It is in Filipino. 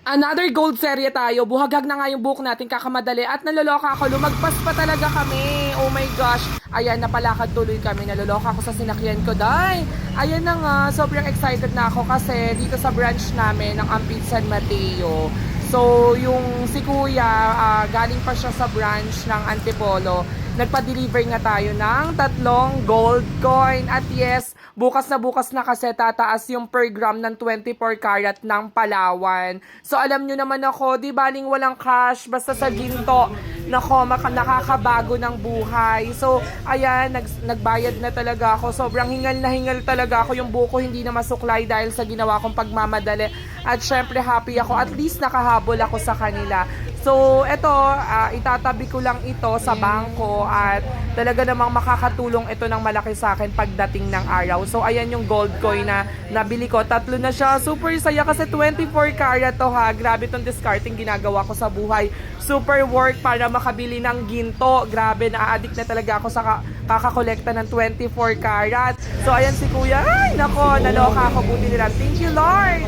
Another gold serye tayo. Buhagag na nga yung buhok natin kakamadali at naloloka ako. Lumagpas pa talaga kami. Oh my gosh. Ayan, napalakad tuloy kami. Naloloka ako sa sinakyan ko. Day! Ayan na nga. Sobrang excited na ako kasi dito sa branch namin ng Ampid San Mateo. So, yung si Kuya, galing pa siya sa branch ng Antipolo. Nagpa-deliver nga tayo ng 3 gold coin. At yes, bukas na kasi tataas yung per gram ng 24 karat ng Palawan. So alam nyo naman ako, di baling walang cash, basta sa ginto, nako, nakakabago ng buhay. So ayan, nagbayad na talaga ako. Sobrang hingal na hingal talaga ako. Yung buko hindi na masuklay dahil sa ginawa kong pagmamadali. At syempre happy ako, at least nakahabol ako sa kanila. So, eto, itatabi ko lang ito sa bangko at talaga namang makakatulong ito ng malaki sa akin pagdating ng araw. So, ayan yung gold coin na nabili ko. 3 na siya. Super saya kasi 24 karat to ha. Grabe tong discarding ginagawa ko sa buhay. Super work para makabili ng ginto. Grabe, na-addict na talaga ako sa kakakolekta ng 24 karat. So, ayan si Kuya. Ay, nako, naloka ako. Buti nila. Thank you, Lord!